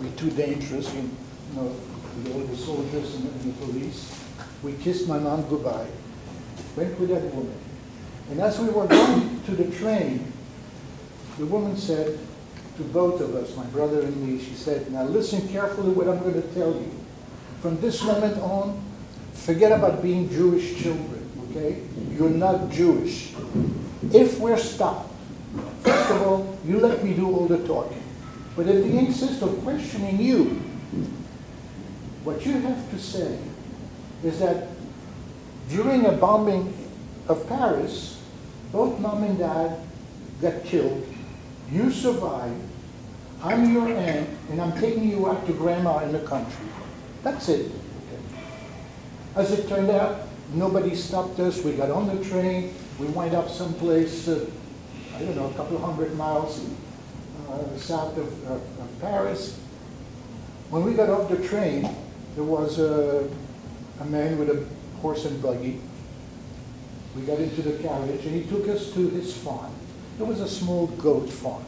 be too dangerous, with all the soldiers and the police. We kissed my mom goodbye, went with that woman. And as we were going to the train, the woman said to both of us, my brother and me, she said, now listen carefully what I'm going to tell you. From this moment on, forget about being Jewish children, okay? You're not Jewish. If we're stopped, first of all, you let me do all the talking. But if they insist on questioning you, what you have to say is that during a bombing of Paris, both mom and dad got killed. You survived. I'm your aunt, and I'm taking you out to grandma in the country. That's it. Okay. As it turned out, nobody stopped us. We got on the train. We wind up someplace, a couple of 100 miles south of Paris. When we got off the train, there was a man with a horse and buggy. We got into the carriage, and he took us to his farm. It was a small goat farm.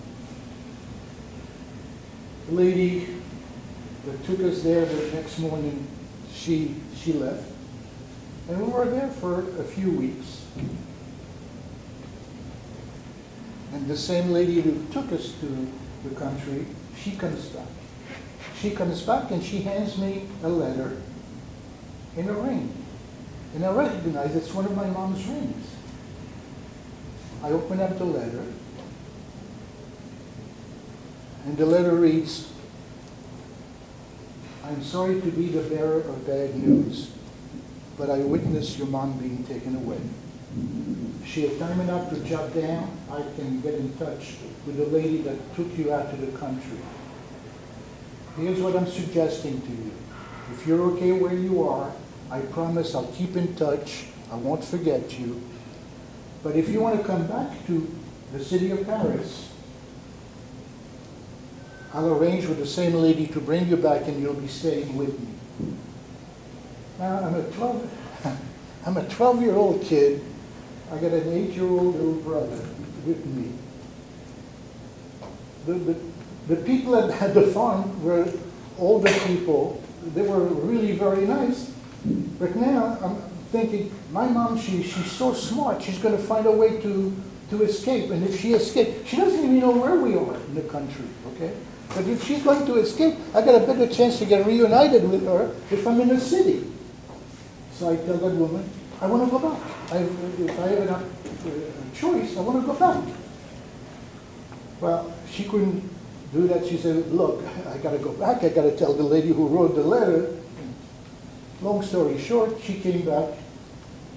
The lady that took us there the next morning, she left. And we were there for a few weeks. And the same lady who took us to the country, she comes back. She comes back and she hands me a letter in a ring. And I recognize it's one of my mom's rings. I open up the letter, and the letter reads, I'm sorry to be the bearer of bad news, but I witnessed your mom being taken away. She had time enough to jot down. I can get in touch with the lady that took you out to the country. Here's what I'm suggesting to you. If you're okay where you are, I promise I'll keep in touch. I won't forget you. But if you want to come back to the city of Paris, I'll arrange with the same lady to bring you back and you'll be staying with me. Now, I'm a 12-year-old kid. I got an 8-year-old little brother with me. The people at the farm were older people. They were really very nice. But now I'm thinking, my mom, she's so smart. She's going to find a way to escape. And if she escapes, she doesn't even know where we are in the country, okay? But if she's going to escape, I got a better chance to get reunited with her if I'm in the city. So I tell that woman, I want to go back. If I have a choice, I want to go back. Well, she couldn't do that. She said, look, I got to go back. I got to tell the lady who wrote the letter. Long story short, she came back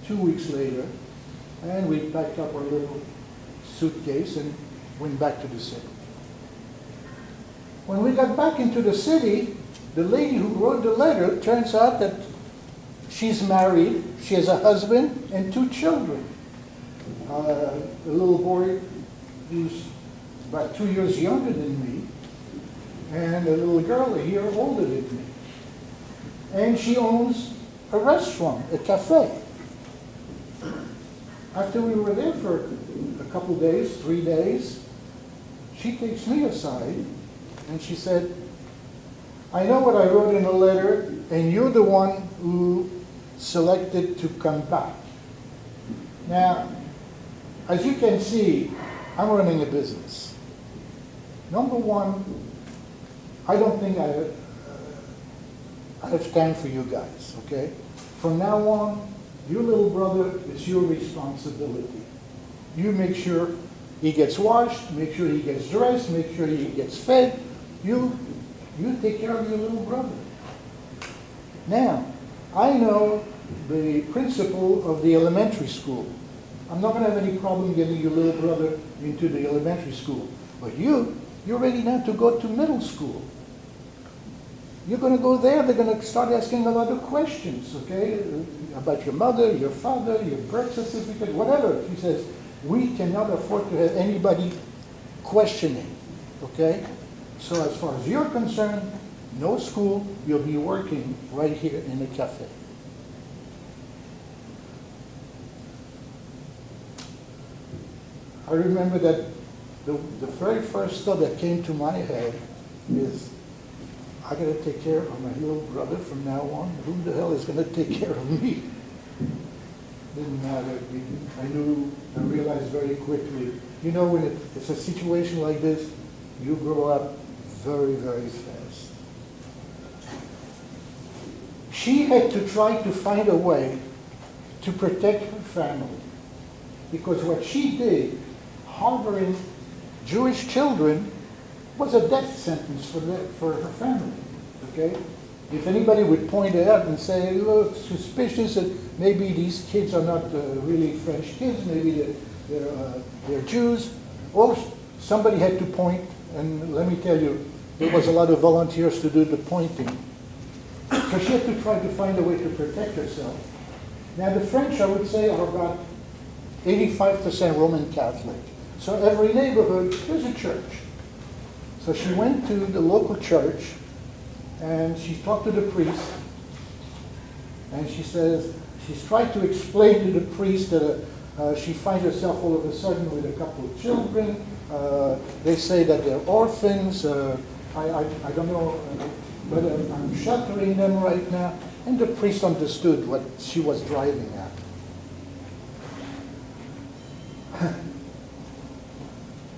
2 weeks later, and we packed up our little suitcase and went back to the city. When we got back into the city, the lady who wrote the letter, turns out that she's married, she has a husband and 2 children. A little boy who's about 2 years younger than me, and a little girl a year older than me. And she owns a restaurant, a cafe. After we were there for a couple days, 3 days, she takes me aside and she said, I know what I wrote in the letter, and you're the one who selected to come back. Now, as you can see, I'm running a business. Number one, I don't think I have time for you guys, okay? From now on, your little brother, it's your responsibility. You make sure he gets washed, make sure he gets dressed, make sure he gets fed. You take care of your little brother. Now, I know the principal of the elementary school. I'm not going to have any problem getting your little brother into the elementary school. But you're ready now to go to middle school. you're going to go there, they're going to start asking a lot of questions, okay? About your mother, your father, your birth certificate, whatever. She says, we cannot afford to have anybody questioning, okay? So as far as you're concerned, no school, you'll be working right here in the cafe. I remember that the very first thought that came to my head is, I got to take care of my little brother from now on. Who the hell is going to take care of me? Didn't matter. I realized very quickly, you know, when it's a situation like this, you grow up very, very fast. She had to try to find a way to protect her family, because what she did, harboring Jewish children, was a death sentence for her family, okay? If anybody would point it out and say, look, suspicious that maybe these kids are not really French kids, maybe they're Jews, or somebody had to point, and let me tell you, there was a lot of volunteers to do the pointing. So she had to try to find a way to protect herself. Now the French, I would say, are about 85% Roman Catholic. So every neighborhood, there's a church. So she went to the local church, and she talked to the priest, and she says, she's trying to explain to the priest that she finds herself all of a sudden with a couple of children. They say that they're orphans. I don't know whether I'm sheltering them right now. And the priest understood what she was driving at.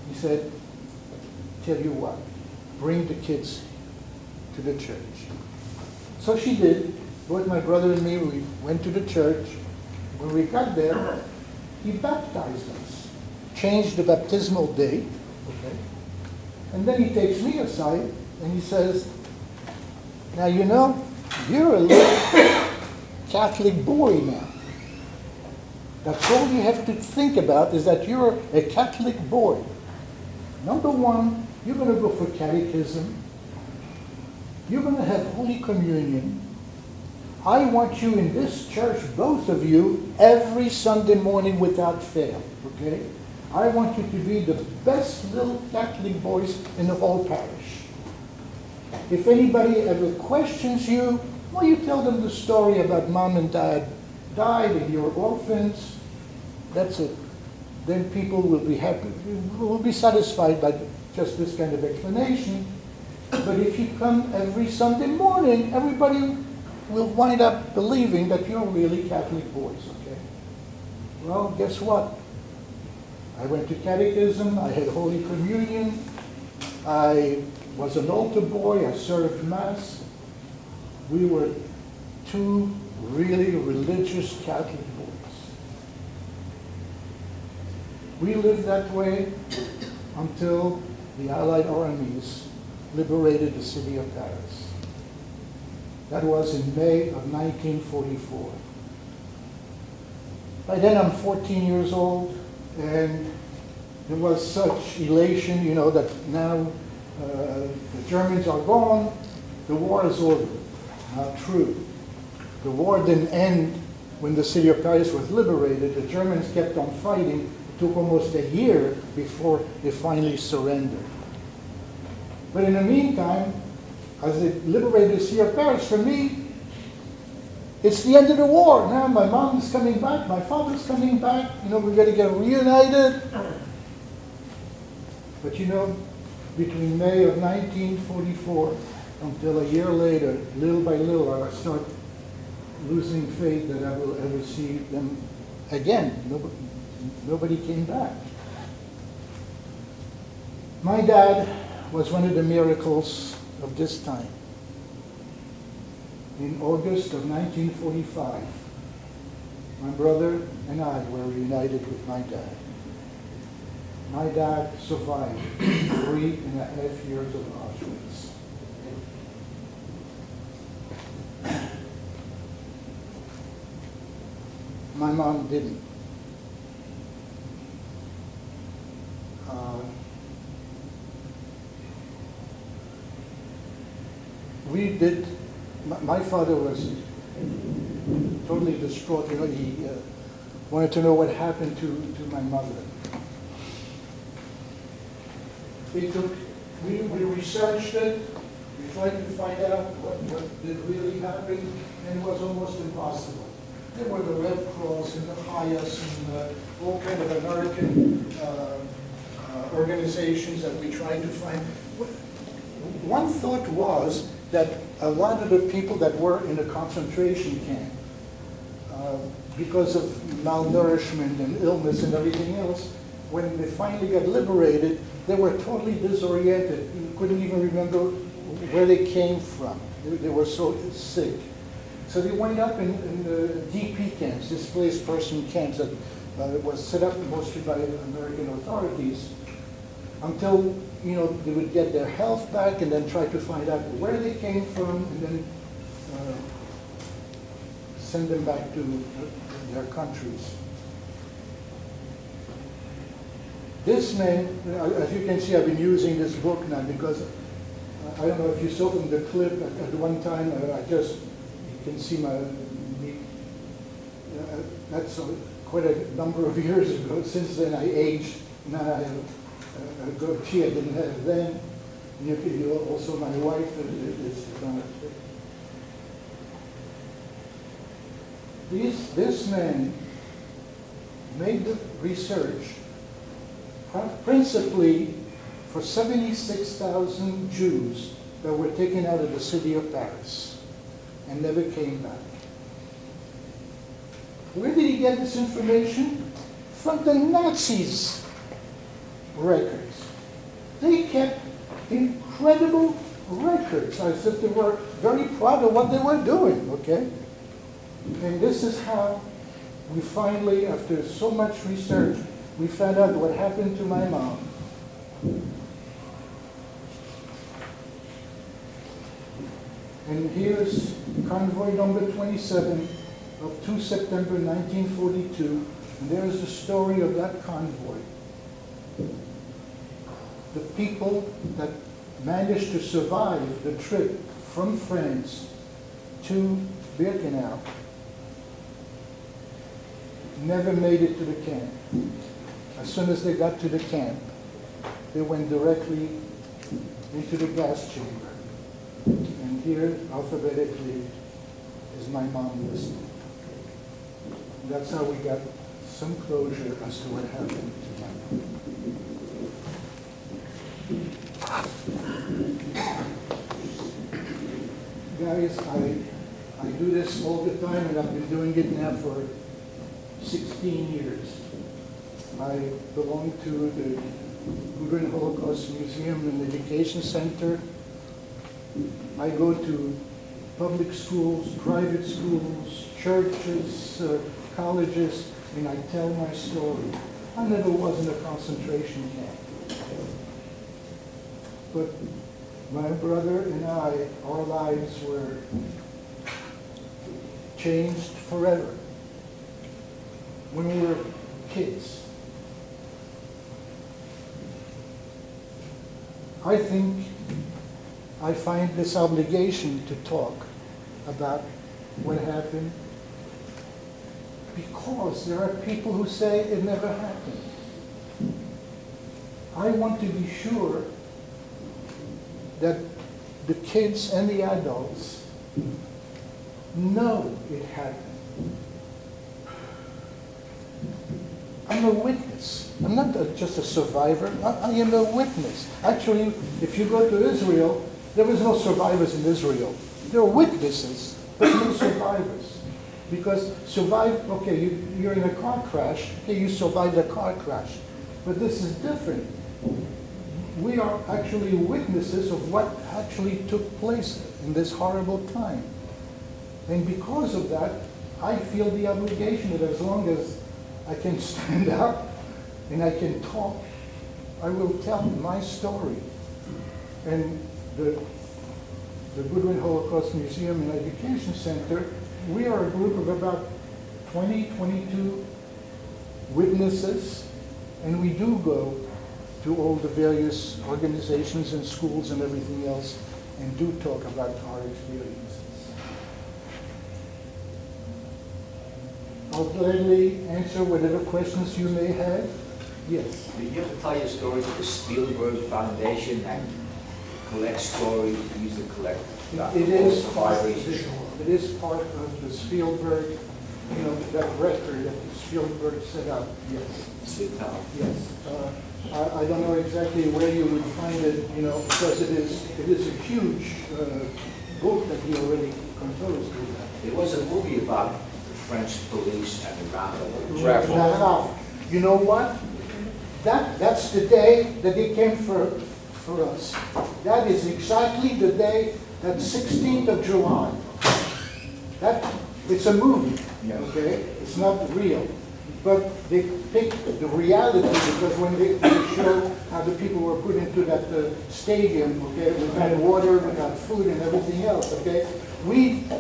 He said, tell you what, bring the kids to the church. So she did. Both my brother and me, we went to the church. When we got there, he baptized us, changed the baptismal date, okay? And then he takes me aside and he says, now you know, you're a little Catholic boy now. That's all you have to think about, is that you're a Catholic boy. Number one, you're going to go for catechism. You're going to have Holy Communion. I want you in this church, both of you, every Sunday morning without fail, okay? I want you to be the best little Catholic boys in the whole parish. If anybody ever questions you, well, you tell them the story about mom and dad died and you're orphans. That's it. Then people will be happy, will be satisfied by just this kind of explanation. But if you come every Sunday morning, everybody will wind up believing that you're really Catholic boys, okay? Well, guess what? I went to catechism, I had Holy Communion, I was an altar boy, I served Mass. We were two really religious Catholic boys. We lived that way until the Allied armies liberated the city of Paris. That was in May of 1944. By then I'm 14 years old, and there was such elation, you know, that now the Germans are gone, the war is over. Not true. The war didn't end when the city of Paris was liberated. The Germans kept on fighting. It took almost a year before they finally surrendered. But in the meantime, as they liberated the city of Paris, for me, it's the end of the war. Now my mom is coming back, my father's coming back, you know, we're going to get reunited. But you know, between May of 1944 until a year later, little by little, I start losing faith that I will ever see them again. Nobody came back. My dad was one of the miracles of this time. In August of 1945, my brother and I were reunited with my dad. My dad survived 3.5 years of Auschwitz. My mom didn't. we did, my father was totally distraught. You know, he wanted to know what happened to my mother. We researched it, we tried to find out what did really happen, and it was almost impossible. There were the Red Cross and the HIAS and all kind of American organizations that we tried to find. One thought was that a lot of the people that were in the concentration camp, because of malnourishment and illness and everything else, when they finally got liberated, they were totally disoriented. You couldn't even remember where they came from. They were so sick. So they wound up in the DP camps, displaced person camps, that was set up mostly by American authorities, until they would get their health back and then try to find out where they came from and then send them back to their countries. This man, as you can see, I've been using this book now because I don't know if you saw from the clip at one time, you can see me, that's quite a number of years ago. Since then I aged, now I have a goatee I didn't have then. You also, my wife is done it. This man made the research principally for 76,000 Jews that were taken out of the city of Paris and never came back. Where did he get this information? From the Nazis' records. They kept incredible records, as if they were very proud of what they were doing, okay? And this is how we finally, after so much research, we found out what happened to my mom. And here's convoy number 27 of 2 September 1942. And there's the story of that convoy. The people that managed to survive the trip from France to Birkenau never made it to the camp. As soon as they got to the camp, they went directly into the gas chamber. And here, alphabetically, is my mom listed. That's how we got some closure as to what happened to my mom. Guys, I do this all the time, and I've been doing it now for 16 years. I belong to the Goodwin Holocaust Museum and Education Center. I go to public schools, private schools, churches, colleges, and I tell my story. I never was in a concentration camp. But my brother and I, our lives were changed forever. When we were kids, I think I find this obligation to talk about what happened because there are people who say it never happened. I want to be sure that the kids and the adults know it happened. I'm a witness. I'm not just a survivor. I am a witness. Actually, if you go to Israel, there was no survivors in Israel. There were witnesses, but no survivors. Because okay, you're in a car crash. Okay, you survived a car crash. But this is different. We are actually witnesses of what actually took place in this horrible time. And because of that, I feel the obligation that as long as I can stand up and I can talk, I will tell my story. And the Goodwin Holocaust Museum and Education Center, we are a group of about 22 witnesses, and we do go to all the various organizations and schools and everything else and do talk about our experiences. I'll gladly answer whatever questions you may have. Yes. Did you ever tell your stories to the Spielberg Foundation and collect stories, use to collect It is survivors? it is part of the Spielberg, that record that Spielberg set up, yes. Yes. I don't know exactly where you would find it, because it is a huge book that he already composed with that. There was a movie about the French police and the raffle. Now, you know what? That's the day that they came for us. That is exactly the day, that 16th of July. It's a movie, okay? It's not real. But they pick the reality, because when they show how the people were put into that stadium, okay, without water, without food and everything else, okay?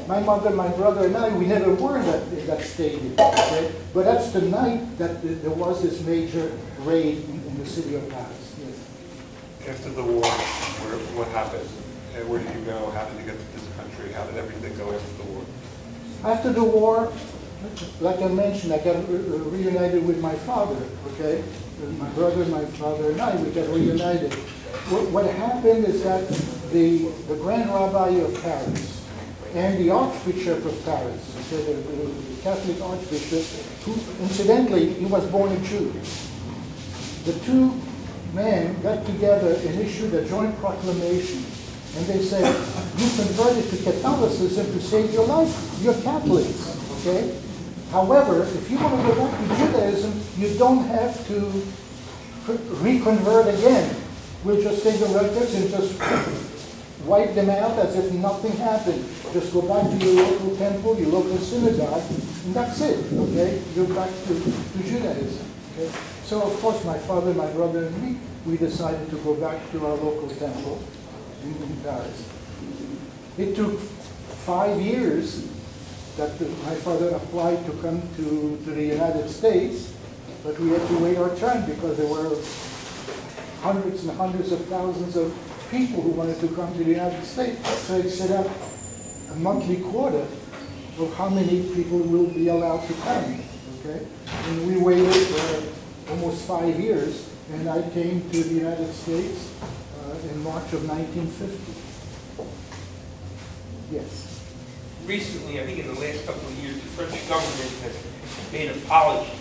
My mother, my brother and I, we never were in that stadium, okay? But that's the night that there was this major raid in the city of Paris. Yes. After the war, what happened? Where did you go? How did you get to this country? How did everything go after the war? After the war, like I mentioned, I got reunited with my father, okay? My brother, my father, and I, we got reunited. What happened is that the Grand Rabbi of Paris and the Archbishop of Paris, okay, the Catholic Archbishop, who, incidentally, he was born a Jew. The two men got together and issued a joint proclamation. And they said, you converted to Catholicism to save your life. You're Catholics, okay? However, if you want to go back to Judaism, you don't have to reconvert again. We'll just take the records and just wipe them out as if nothing happened. Just go back to your local temple, your local synagogue, and that's it, okay? You're back to Judaism, okay? So, of course, my father, my brother, and me, we decided to go back to our local temple in Paris. It took 5 years that my father applied to come to the United States, but we had to wait our turn because there were hundreds and hundreds of thousands of people who wanted to come to the United States. So it set up a monthly quota of how many people will be allowed to come, okay? And we waited almost 5 years, and I came to the United States in March of 1950. Yes. Recently, I think in the last couple of years, the French government has made apologies.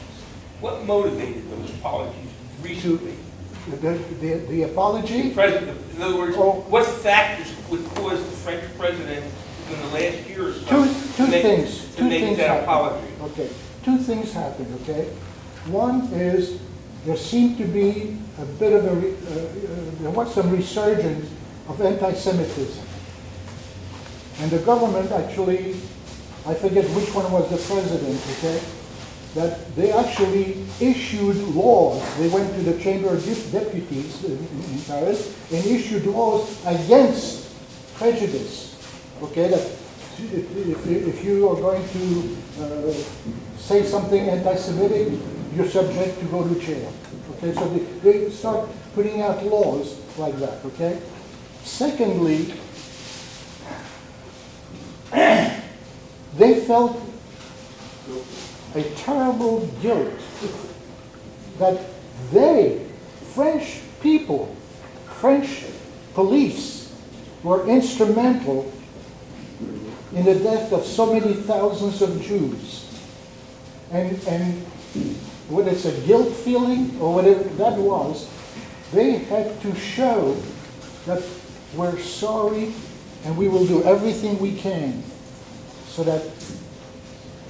What motivated those apologies recently? The apology? The president, in other words, what factors would cause the French president in the last year or so to make that apology? Okay, two things happened, okay? One is there seemed to be a bit of there was some resurgence of anti-Semitism. And the government actually, I forget which one was the president, okay, that they actually issued laws. They went to the Chamber of Deputies in Paris and issued laws against prejudice, okay, that if you are going to say something anti-Semitic, you're subject to go to jail. Okay, so they start putting out laws like that, okay? Secondly, they felt a terrible guilt that they, French people, French police, were instrumental in the death of so many thousands of Jews. And whether it's a guilt feeling or whatever that was, they had to show that we're sorry and we will do everything we can so that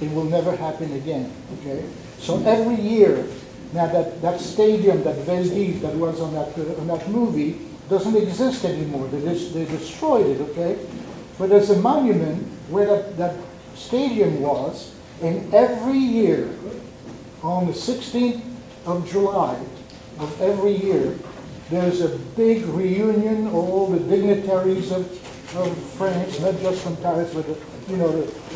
it will never happen again, okay? So every year, now that stadium, that Veldiv that was on that movie, doesn't exist anymore. They destroyed it, okay? But there's a monument where that stadium was, and every year, on the 16th of July of every year, there's a big reunion of all the dignitaries of France, not just from Paris, but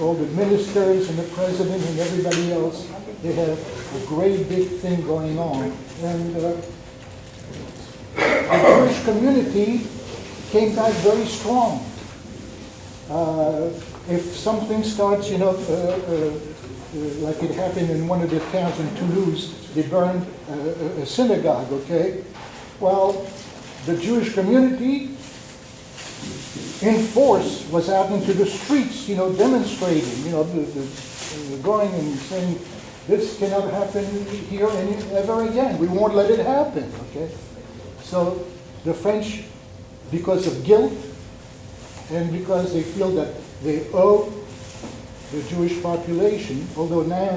all the ministers and the president and everybody else. They have a great big thing going on. And the Jewish community came back very strong. If something starts, like it happened in one of the towns in Toulouse, they burned a synagogue, okay? Well, the Jewish community in force was out into the streets, demonstrating, going and saying, this cannot happen here ever again. We won't let it happen, okay? So the French, because of guilt and because they feel that they owe the Jewish population, although now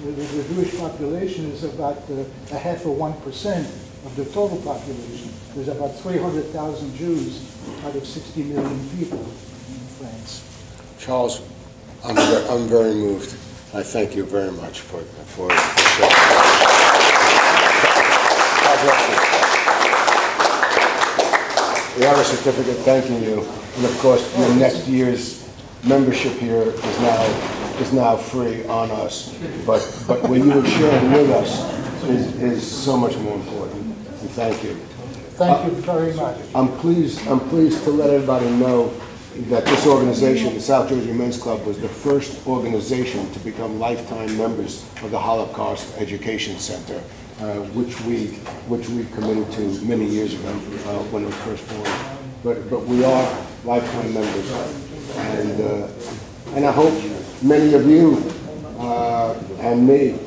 the Jewish population is about 0.5% of the total population. There's about 300,000 Jews out of 60 million people in France. Charles, I'm very moved. I thank you very much for the show. God bless you. We have a certificate thanking you, and of course, your next year's membership here is now free on us. But what you have shared with us is so much more important. And thank you. Thank you very much. I'm pleased to let everybody know that this organization, the South Jersey Men's Club, was the first organization to become lifetime members of the Holocaust Education Center, which we committed to many years ago when it was first formed. But we are lifetime members, and I hope many of you and me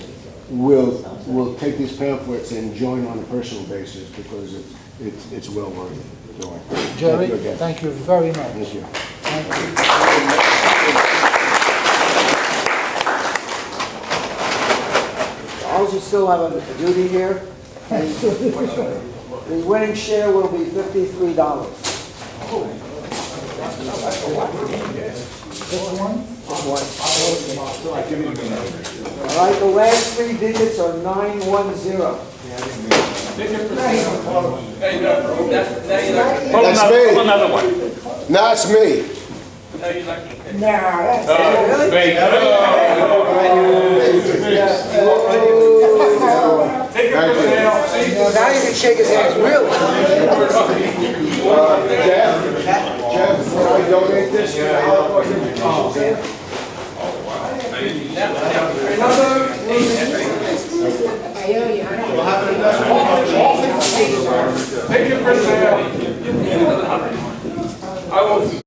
will take these pamphlets and join on a personal basis, because it's well worth it. Jerry, thank you very much. Thank you. Thank you. Charles, you still have a duty here. The winning share will be $53. This one? All right, the last three digits are 910. That's me. Pull another one. No, it's me. No, you're lucky. Nah, that's really? Fake. Take it for sale. Now you can shake his hands, really. Jeff, when I donate this to the Holocaust Education Center?